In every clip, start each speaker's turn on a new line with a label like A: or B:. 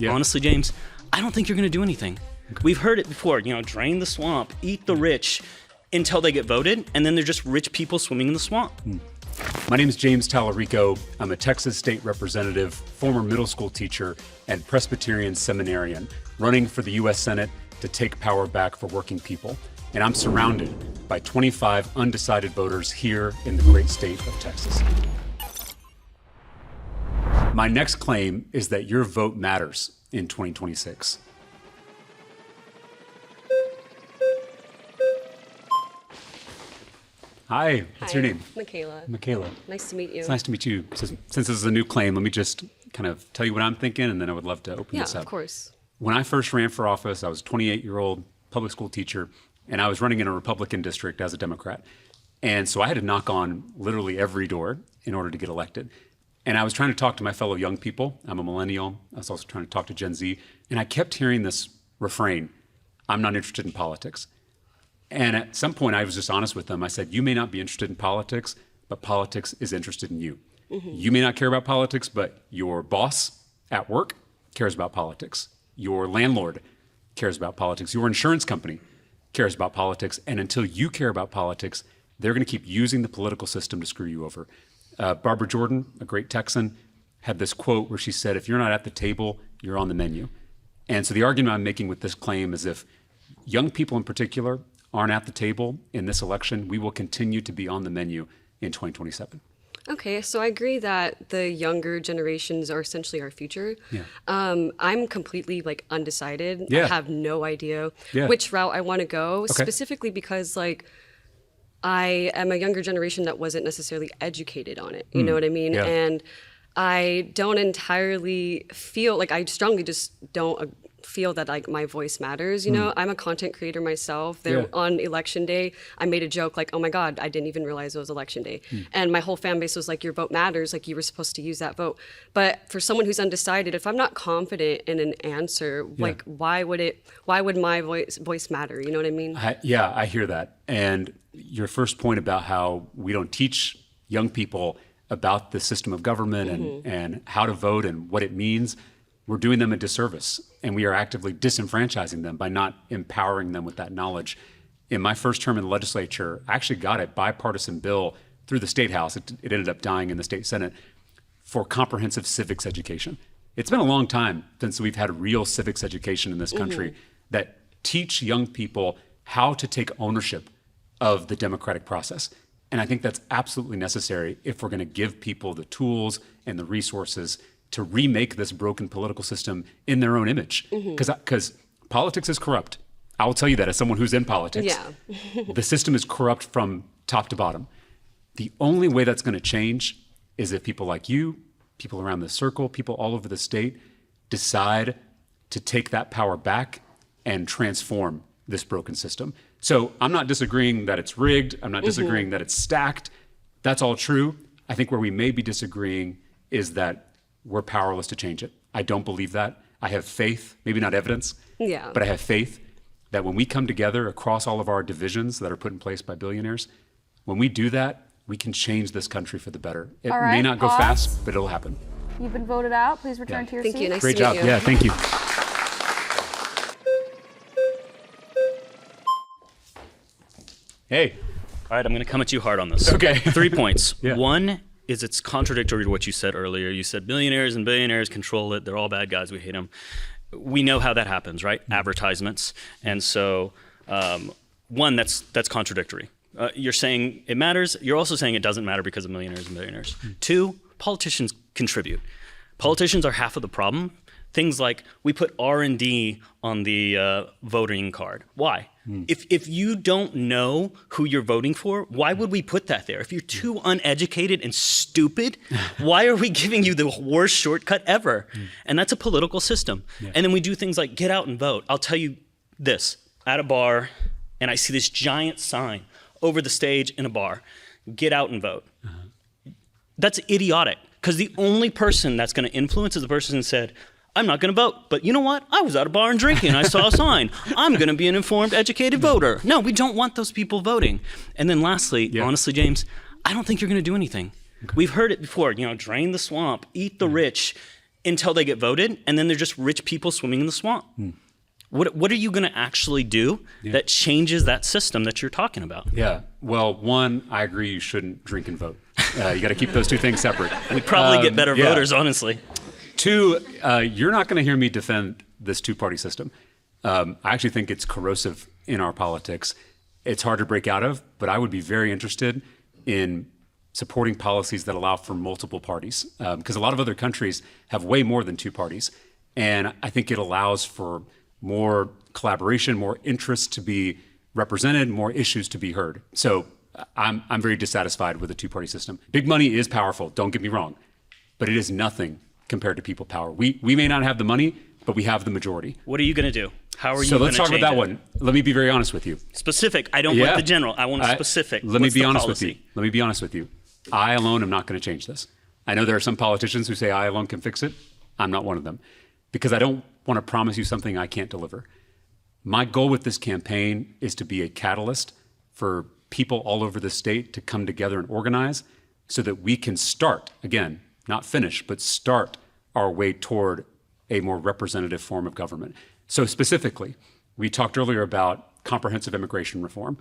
A: Yeah.
B: Honestly, James, I don't think you're going to do anything. Okay. We've heard it before, drain the swamp, eat the rich until they get voted, and then they're just rich people swimming in the swamp.
A: My name is James Talarico. I'm a Texas state representative, former middle school teacher, and Presbyterian seminarian, running for the U.S. Senate to take power back for working people. And I'm surrounded by 25 undecided voters here in the great state of Texas. My next claim is that your vote matters in 2026. Hi, what's your name?
C: Michaela.
A: Michaela.
C: Nice to meet you.
A: It's nice to meet you. Since this is a new claim, let me just kind of tell you what I'm thinking, and then I would love to open this up.
C: Yeah, of course.
A: When I first ran for office, I was a 28-year-old public school teacher, and I was running in a Republican district as a Democrat. And so I had to knock on literally every door in order to get elected. And I was trying to talk to my fellow young people. I'm a millennial. I was also trying to talk to Gen Z. And I kept hearing this refrain, I'm not interested in politics. And at some point, I was just honest with them. I said, you may not be interested in politics, but politics is interested in you. Mm-hmm. You may not care about politics, but your boss at work cares about politics. Your landlord cares about politics. Your insurance company cares about politics. And until you care about politics, they're going to keep using the political system to screw you over. Barbara Jordan, a great Texan, had this quote where she said, if you're not at the table, you're on the menu. And so the argument I'm making with this claim is if young people in particular aren't at the table in this election, we will continue to be on the menu in 2027.
C: Okay, so I agree that the younger generations are essentially our future.
A: Yeah.
C: I'm completely undecided.
A: Yeah.
C: I have no idea
A: Yeah.
C: which route I want to go,
A: Okay.
C: specifically because I am a younger generation that wasn't necessarily educated on it. You know what I mean?
A: Yeah.
C: And I don't entirely feel I strongly just don't feel that my voice matters. I'm a content creator myself.
A: Yeah.
C: On election day, I made a joke oh my God, I didn't even realize it was election day. And my whole fan base was your vote matters. You were supposed to use that vote. But for someone who's undecided, if I'm not confident in an answer, why would my voice matter? You know what I mean?
A: I hear that. And your first point about how we don't teach young people about the system of government and how to vote and what it means, we're doing them a disservice. And we are actively disenfranchising them by not empowering them with that knowledge. In my first term in the legislature, I actually got a bipartisan bill through the State House. It ended up dying in the State Senate for comprehensive civics education. It's been a long time since we've had real civics education in this country that teach young people how to take ownership of the democratic process. And I think that's absolutely necessary if we're going to give people the tools and the resources to remake this broken political system in their own image. Because politics is corrupt. I will tell you that as someone who's in politics.
C: Yeah.
A: The system is corrupt from top to bottom. The only way that's going to change is if people like you, people around the circle, people all over the state decide to take that power back and transform this broken system. So I'm not disagreeing that it's rigged. I'm not disagreeing that it's stacked. That's all true. I think where we may be disagreeing is that we're powerless to change it. I don't believe that. I have faith, maybe not evidence, but I have faith that when we come together across all of our divisions that are put in place by billionaires, when we do that, we can change this country for the better. It
D: All right,
A: may not go
D: pause.
A: fast, but it'll happen.
D: You've been voted out. Please return to your
C: Thank
D: seat.
C: you. Nice
A: Great
C: to
A: job.
C: meet you.
A: Yeah, thank you. Hey.
B: All right, I'm going to come at you hard on this.
A: Okay.
B: 3 points.
A: Yeah.
B: One is it's contradictory to what you said earlier. You said millionaires and billionaires control it. They're all bad guys. We hate them. We know how that happens, right? Advertisements. And so, one, that's contradictory. You're saying it matters. You're also saying it doesn't matter because of millionaires and billionaires. Two, politicians contribute. Politicians are half of the problem. Things like we put R&D on the voting card. Why? If you don't know who you're voting for, why would we put that there? If you're too uneducated and stupid, why are we giving you the worst shortcut ever? And that's a political system. And then we do things like get out and vote. I'll tell you this, at a bar, and I see this giant sign over the stage in a bar, get out and vote. That's idiotic, because the only person that's going to influence is the person who said, I'm not going to vote. But you know what? I was at a bar and drinking. I saw a sign. I'm going to be an informed, educated voter. No, we don't want those people voting. And then lastly, honestly, James, I don't think you're going to do anything. We've heard it before, drain the swamp, eat the rich until they get voted, and then they're just rich people swimming in the swamp. What are you going to actually do that changes that system that you're talking about?
A: Yeah. Well, one, I agree you shouldn't drink and vote. You got to keep those two things separate.
B: We'd probably get better voters, honestly.
A: Two, you're not going to hear me defend this two-party system. I actually think it's corrosive in our politics. It's hard to break out of, but I would be very interested in supporting policies that allow for multiple parties, because a lot of other countries have way more than two parties. And I think it allows for more collaboration, more interests to be represented, more issues to be heard. So I'm very dissatisfied with the two-party system. Big money is powerful, don't get me wrong, but it is nothing compared to people power. We may not have the money, but we have the majority.
B: What are you going to do? How are you
A: So
B: going
A: let's
B: to
A: talk about that one. Let me be very honest with you.
B: Specific. I don't want the general. I want specific.
A: Let me
B: What's
A: be
B: the
A: honest
B: policy?
A: with you. Let me be honest with you. I alone am not going to change this. I know there are some politicians who say I alone can fix it. I'm not one of them, because I don't want to promise you something I can't deliver. My goal with this campaign is to be a catalyst for people all over the state to come together and organize so that we can start, again, not finish, but start our way toward a more representative form of government. So specifically, we talked earlier about comprehensive immigration reform.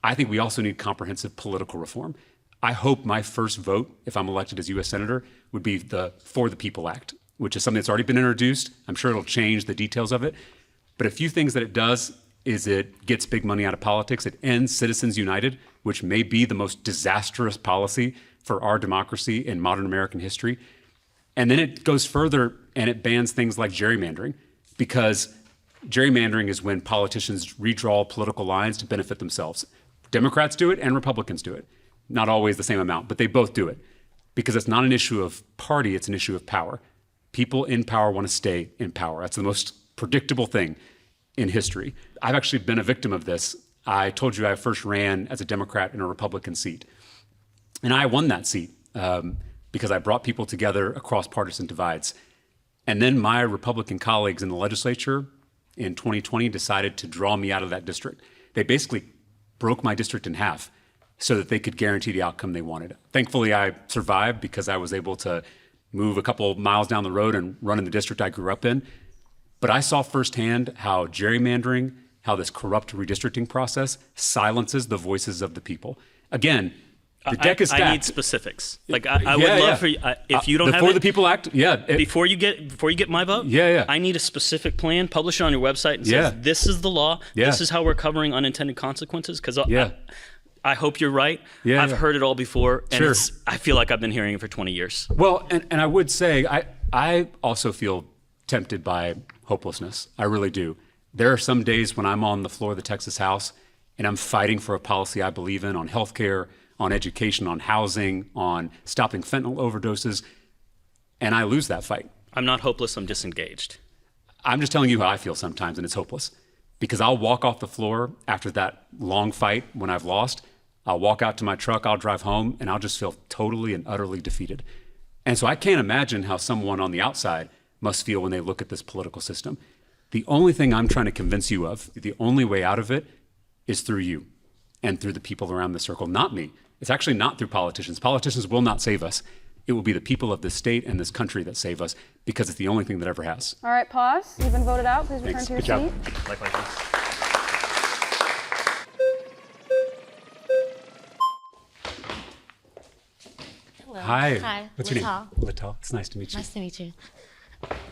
A: I think we also need comprehensive political reform. I hope my first vote, if I'm elected as U.S. Senator, would be the For the People Act, which is something that's already been introduced. I'm sure it'll change the details of it. But a few things that it does is it gets big money out of politics. It ends Citizens United, which may be the most disastrous policy for our democracy in modern American history. And then it goes further and it bans things like gerrymandering, because gerrymandering is when politicians redraw political lines to benefit themselves. Democrats do it and Republicans do it. Not always the same amount, but they both do it, because it's not an issue of party, it's an issue of power. People in power want to stay in power. That's the most predictable thing in history. I've actually been a victim of this. I told you I first ran as a Democrat in a Republican seat. And I won that seat because I brought people together across partisan divides. And then my Republican colleagues in the legislature in 2020 decided to draw me out of that district. They basically broke my district in half so that they could guarantee the outcome they wanted. Thankfully, I survived because I was able to move a couple miles down the road and run in the district I grew up in. But I saw firsthand how gerrymandering, how this corrupt redistricting process silences the voices of the people. Again, the deck is stacked.
B: I need specifics. Like I would love for you, if you don't have
A: For
B: it,
A: the People Act,
B: before you get my vote, I need a specific plan. Publish it on your website and says this is the law. This is how we're covering unintended consequences. Because I hope you're right. I've heard it all before, and I feel like I've been hearing it for 20 years.
A: Well, and I would say I also feel tempted by hopelessness. I really do. There are some days when I'm on the floor of the Texas House and I'm fighting for a policy I believe in on healthcare, on education, on housing, on stopping fentanyl overdoses, and I lose that fight.
B: I'm not hopeless, I'm disengaged.
A: I'm just telling you how I feel sometimes, and it's hopeless. Because I'll walk off the floor after that long fight when I've lost. I'll walk out to my truck, I'll drive home, and I'll just feel totally and utterly defeated. And so I can't imagine how someone on the outside must feel when they look at this political system. The only thing I'm trying to convince you of, the only way out of it, is through you and through the people around the circle, not me. It's actually not through politicians. Politicians will not save us. It will be the people of this state and this country that save us, because it's the only thing that ever has.
D: All right, pause. You've been voted out. Please return to your seat.
B: Likewise.
E: Hello.
A: Hi. What's your name?
E: Latal.
A: Latal. It's nice to meet you.
E: Nice to meet you.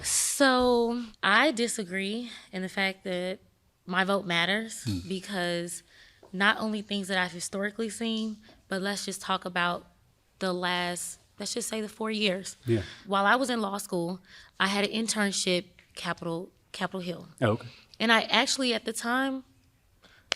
E: So I disagree in the fact that my vote matters because not only things that I've historically seen, but let's just talk about the last, let's just say the 4 years.
A: Yeah.
E: While I was in law school, I had an internship, Capitol Hill.
A: Oh, okay.
E: And I actually, at the time,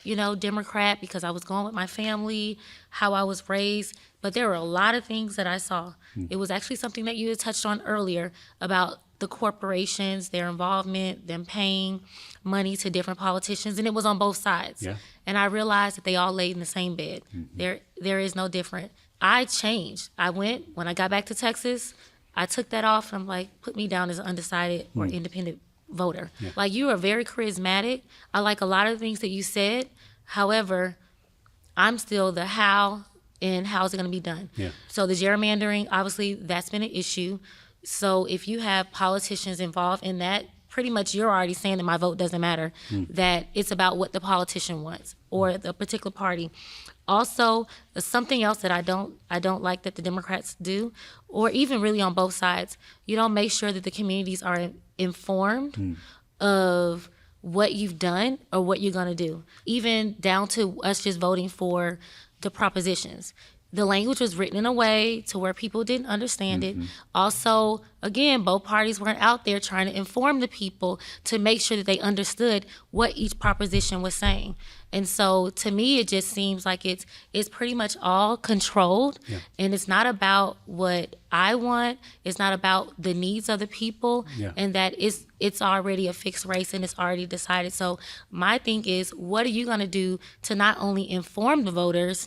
E: Democrat, because I was going with my family, how I was raised, but there were a lot of things that I saw. It was actually something that you had touched on earlier about the corporations, their involvement, them paying money to different politicians, and it was on both sides.
A: Yeah.
E: And I realized that they all laid in the same bed. There is no different. I changed. When I got back to Texas, I took that off, and I'm like, put me down as an undecided or independent voter.
A: Yeah.
E: Like, you are very charismatic. I like a lot of the things that you said. However, I'm still the how and how's it going to be done.
A: Yeah.
E: So the gerrymandering, obviously, that's been an issue. So if you have politicians involved in that, pretty much you're already saying that my vote doesn't matter, that it's about what the politician wants or the particular party. Also, something else that I don't like that the Democrats do, or even really on both sides, you don't make sure that the communities are informed of what you've done or what you're going to do, even down to us just voting for the propositions. The language was written in a way to where people didn't understand it. Also, again, both parties weren't out there trying to inform the people to make sure that they understood what each proposition was saying. And so to me, it just seems like it's pretty much all controlled, and it's not about what I want. It's not about the needs of the people, and that it's already a fixed race and it's already decided. So my thing is, what are you going to do to not only inform the voters,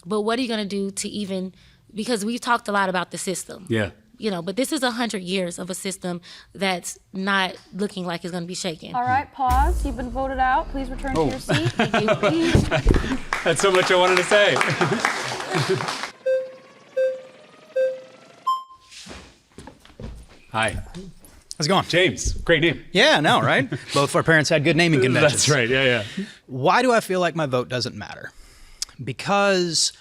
E: but what are you going to do to even, because we've talked a lot about the system. But this is 100 years of a system that's not looking like it's going to be shaken.
D: All right, pause. You've been voted out. Please return to your seat.
E: Thank you. Please.
A: That's so much I wanted to say. Hi.
F: How's it going?
A: James. Great name.
F: Yeah, no, right? Both of our parents had good naming conventions.
A: That's right. Yeah.
F: Why do I feel like my vote doesn't matter? Because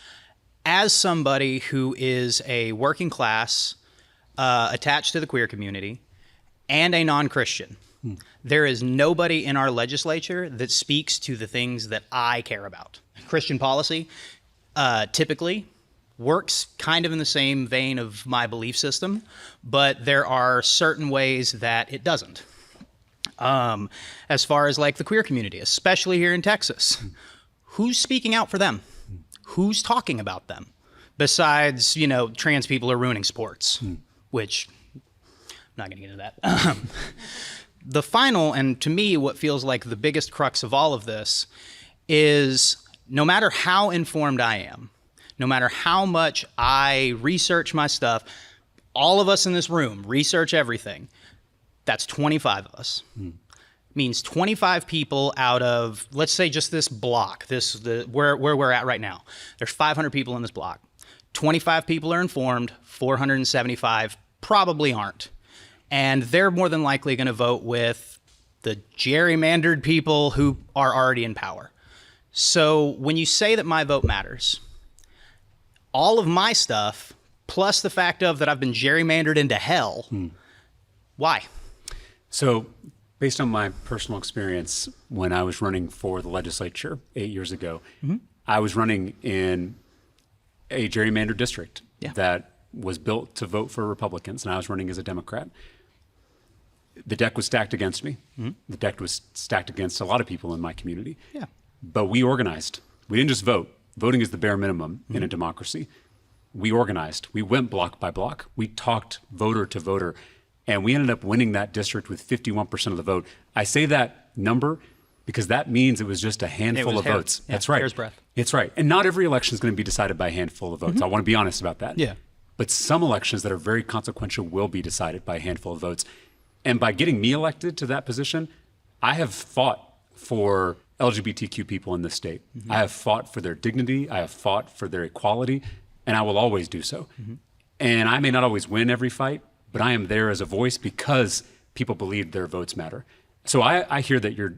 F: as somebody who is a working class, attached to the queer community, and a non-Christian, there is nobody in our legislature that speaks to the things that I care about. Christian policy typically works kind of in the same vein of my belief system, but there are certain ways that it doesn't. As far as like the queer community, especially here in Texas, who's speaking out for them? Who's talking about them? Besides, trans people are ruining sports, which I'm not going to get into that. The final, and to me, what feels like the biggest crux of all of this is no matter how informed I am, no matter how much I research my stuff, all of us in this room research everything. That's 25 of us. Means 25 people out of, let's say, just this block, where we're at right now. There's 500 people in this block. 25 people are informed, 475 probably aren't. And they're more than likely going to vote with the gerrymandered people who are already in power. So when you say that my vote matters, all of my stuff, plus the fact of that I've been gerrymandered into hell, why?
A: So based on my personal experience, when I was running for the legislature 8 years ago, I was running in a gerrymandered district that was built to vote for Republicans, and I was running as a Democrat. The deck was stacked against me. The deck was stacked against a lot of people in my community. But we organized. We didn't just vote. Voting is the bare minimum in a democracy. We organized. We went block by block. We talked voter to voter. And we ended up winning that district with 51% of the vote. I say that number because that means it was just a handful of votes. That's right.
F: Hair's breadth.
A: It's right. And not every election is going to be decided by a handful of votes. I want to be honest about that.
F: Yeah.
A: But some elections that are very consequential will be decided by a handful of votes. And by getting me elected to that position, I have fought for LGBTQ people in this state. I have fought for their dignity. I have fought for their equality, and I will always do so. And I may not always win every fight, but I am there as a voice because people believe their votes matter. So I hear that you're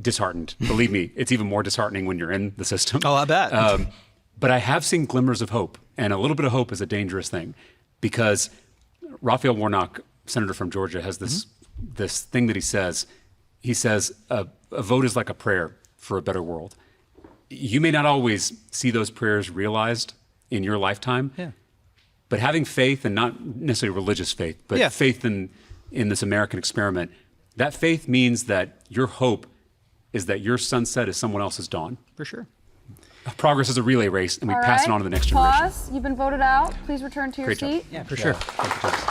A: disheartened. Believe me, it's even more disheartening when you're in the system.
F: Oh, I bet.
A: But I have seen glimmers of hope, and a little bit of hope is a dangerous thing because Raphael Warnock, senator from Georgia, has this thing that he says. He says, a vote is like a prayer for a better world. You may not always see those prayers realized in your lifetime, but having faith, and not necessarily religious faith, but faith in this American experiment, that faith means that your hope is that your sunset is someone else's dawn.
F: For sure.
A: Progress is a relay race, and we
D: All
A: pass
D: right.
A: it on to the next generation.
D: Pause. You've been voted out. Please return to your
A: Great job.
D: seat.
F: Yeah, for sure.
A: Thank you, James.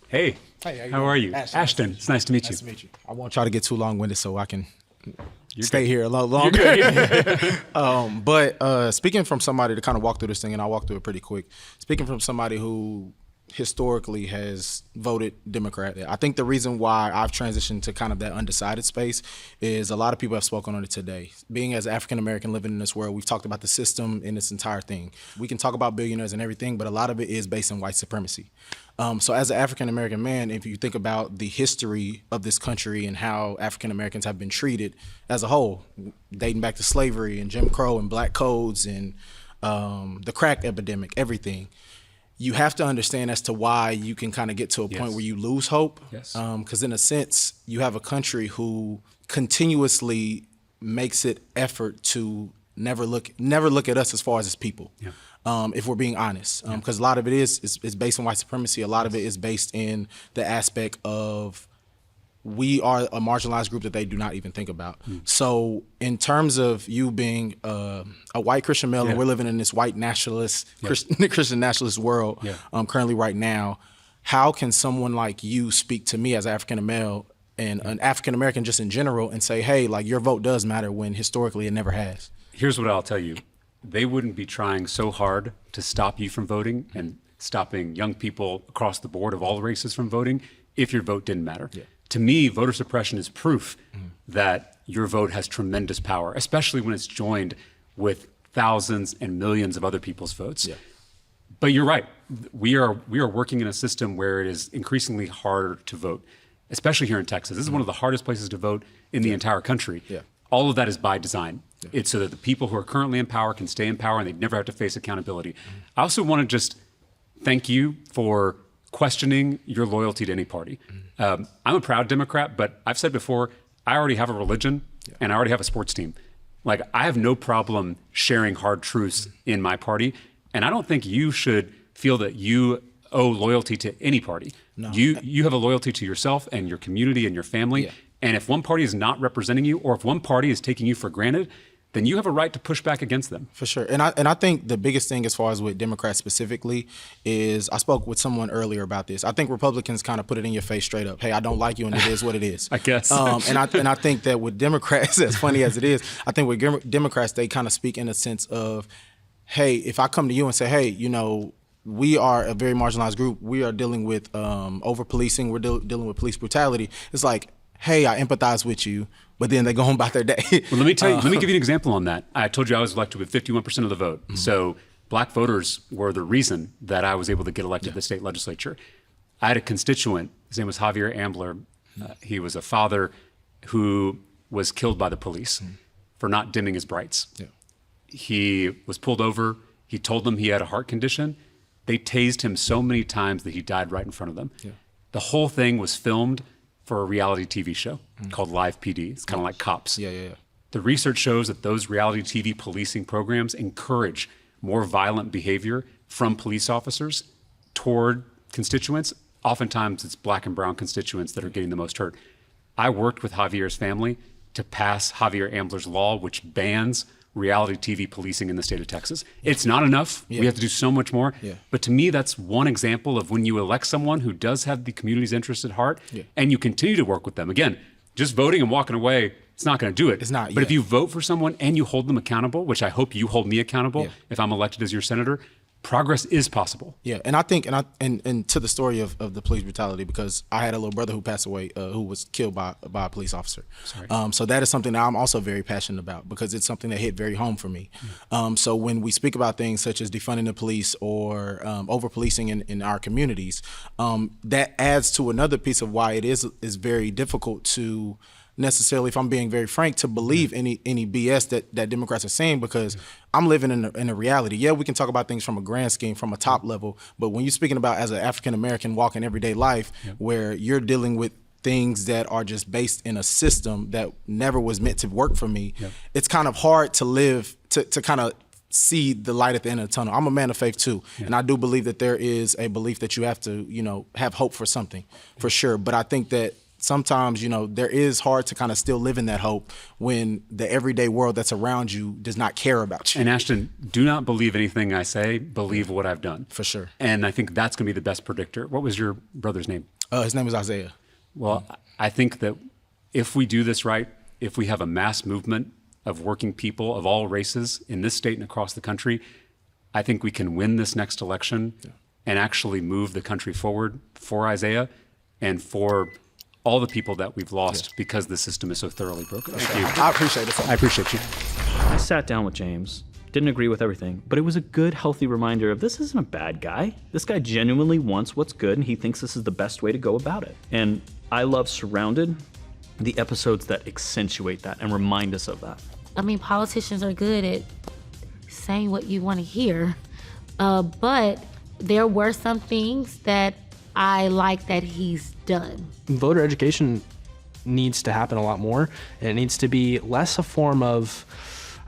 A: Hey,
G: Hey,
A: how are you? Ashton, it's nice to meet you.
G: Nice to meet you. I won't try to get too long-winded so I can
A: You're
G: stay
A: good.
G: here a lot longer. But speaking from somebody to kind of walk through this thing, and I'll walk through it pretty quick. Speaking from somebody who historically has voted Democrat. I think the reason why I've transitioned to kind of that undecided space is a lot of people have spoken on it today. Being as African American living in this world, we've talked about the system in its entire thing. We can talk about billionaires and everything, but a lot of it is based on white supremacy. So as an African American man, if you think about the history of this country and how African Americans have been treated as a whole, dating back to slavery and Jim Crow and black codes and the crack epidemic, everything, you have to understand as to why you can kind of get to a point where you lose hope.
A: Yes.
G: Because in a sense, you have a country who continuously makes it effort to never look at us as far as its people. Yeah. If we're being honest, because a lot of it is based on white supremacy. A lot of it is based in the aspect of we are a marginalized group that they do not even think about. So in terms of you being a white Christian male and we're living in this white nationalist, Christian nationalist world currently right now, how can someone like you speak to me as an African male and an African American just in general and say, hey, like your vote does matter when historically it never has?
A: Here's what I'll tell you. They wouldn't be trying so hard to stop you from voting and stopping young people across the board of all races from voting if your vote didn't matter. Yeah. To me, voter suppression is proof that your vote has tremendous power, especially when it's joined with thousands and millions of other people's votes. Yeah. But you're right. We are working in a system where it is increasingly harder to vote, especially here in Texas. This is one of the hardest places to vote in the entire country. Yeah. All of that is by design. Yeah. It's so that the people who are currently in power can stay in power and they never have to face accountability. I also want to just thank you for questioning your loyalty to any party. I'm a proud Democrat, but I've said before, I already have a religion and I already have a sports team. Like, I have no problem sharing hard truths in my party, and I don't think you should feel that you owe loyalty to any party. No. You have a loyalty to yourself and your community and your family, and if one party is not representing you, or if one party is taking you for granted, then you have a right to push back against them. For sure. And I think the biggest thing as far as with Democrats specifically is, I spoke with someone earlier about this. I think Republicans kind of put it in your face straight up. Hey, I don't like you and it is what it is. I guess.
G: And I think that with Democrats, as funny as it is, I think with Democrats, they kind of speak in a sense of, hey, if I come to you and say, hey, you know, we are a very marginalized group. We are dealing with over-policing. We're dealing with police brutality. It's like, hey, I empathize with you, but then they go home about their day.
A: Well, let me tell you, let me give you an example on that. I told you I was elected with 51% of the vote. So black voters were the reason that I was able to get elected to the state legislature. I had a constituent, his name was Javier Ambler. He was a father who was killed by the police for not dimming his brights. Yeah. He was pulled over. He told them he had a heart condition. They tased him so many times that he died right in front of them. Yeah. The whole thing was filmed for a reality TV show called Live PD. It's kind of like Cops. The research shows that those reality TV policing programs encourage more violent behavior from police officers toward constituents. Oftentimes it's black and brown constituents that are getting the most hurt. I worked with Javier's family to pass Javier Ambler's law, which bans reality TV policing in the state of Texas. It's not enough. We have to do so much more. But to me, that's one example of when you elect someone who does have the community's interest at heart and you continue to work with them. Again, just voting and walking away, it's not going to do it.
G: It's not.
A: But if you vote for someone and you hold them accountable, which I hope you hold me accountable if I'm elected as your senator, progress is possible.
G: Yeah, and I think, and to the story of the police brutality, because I had a little brother who passed away, who was killed by a police officer. So that is something that I'm also very passionate about, because it's something that hit very home for me. So when we speak about things such as defunding the police or over policing in our communities, that adds to another piece of why it is very difficult to necessarily, if I'm being very frank, to believe any BS that Democrats are saying, because I'm living in a reality. Yeah, we can talk about things from a grand scheme, from a top level, but when you're speaking about as an African American walking everyday life, where you're dealing with things that are just based in a system that never was meant to work for me, it's kind of hard to live, to kind of see the light at the end of the tunnel. I'm a man of faith too, and I do believe that there is a belief that you have to, you know, have hope for something, for sure. But I think that sometimes, you know, there is hard to kind of still live in that hope when the everyday world that's around you does not care about you.
A: And Ashton, do not believe anything I say, believe what I've done.
G: For sure.
A: And I think that's going to be the best predictor. What was your brother's name?
G: His name is Isaiah.
A: Well, I think that if we do this right, if we have a mass movement of working people of all races in this state and across the country, I think we can win this next election and actually move the country forward for Isaiah and for all the people that we've lost because the system is so thoroughly broken. Thank you.
G: I appreciate it.
A: I appreciate you.
B: I sat down with James, didn't agree with everything, but it was a good, healthy reminder of this isn't a bad guy. This guy genuinely wants what's good, and he thinks this is the best way to go about it. And I love Surrounded, the episodes that accentuate that and remind us of that.
E: I mean, politicians are good at saying what you want to hear, but there were some things that I like that he's done.
H: Voter education needs to happen a lot more, and it needs to be less a form of,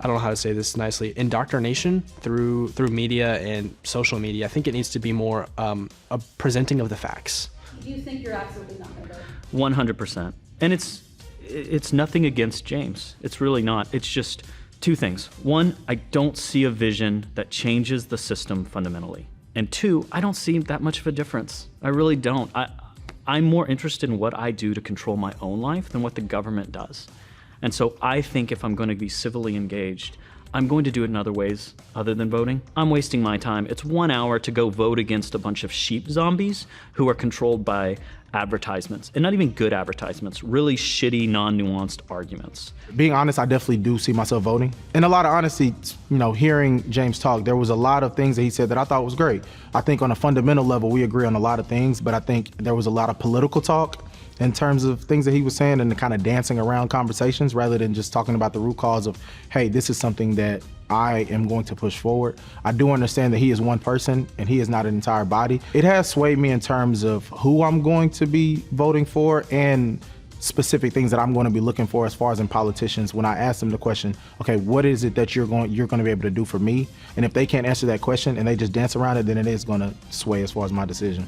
H: I don't know how to say this nicely, indoctrination through media and social media. I think it needs to be more a presenting of the facts.
D: Do you think you're absolutely not going to vote?
B: 100%. And it's nothing against James. It's really not. It's just two things. One, I don't see a vision that changes the system fundamentally. And two, I don't see that much of a difference. I really don't. I'm more interested in what I do to control my own life than what the government does. And so I think if I'm going to be civilly engaged, I'm going to do it in other ways other than voting. I'm wasting my time. It's 1 hour to go vote against a bunch of sheep zombies who are controlled by advertisements, and not even good advertisements, really shitty, non-nuanced arguments.
G: Being honest, I definitely do see myself voting. In a lot of honesty, hearing James talk, there was a lot of things that he said that I thought was great. I think on a fundamental level, we agree on a lot of things, but I think there was a lot of political talk in terms of things that he was saying and the kind of dancing around conversations rather than just talking about the root cause of, hey, this is something that I am going to push forward. I do understand that he is one person and he is not an entire body. It has swayed me in terms of who I'm going to be voting for and specific things that I'm going to be looking for as far as in politicians. When I ask them the question, okay, what is it that you're going to be able to do for me? And if they can't answer that question and they just dance around it, then it is going to sway as far as my decision.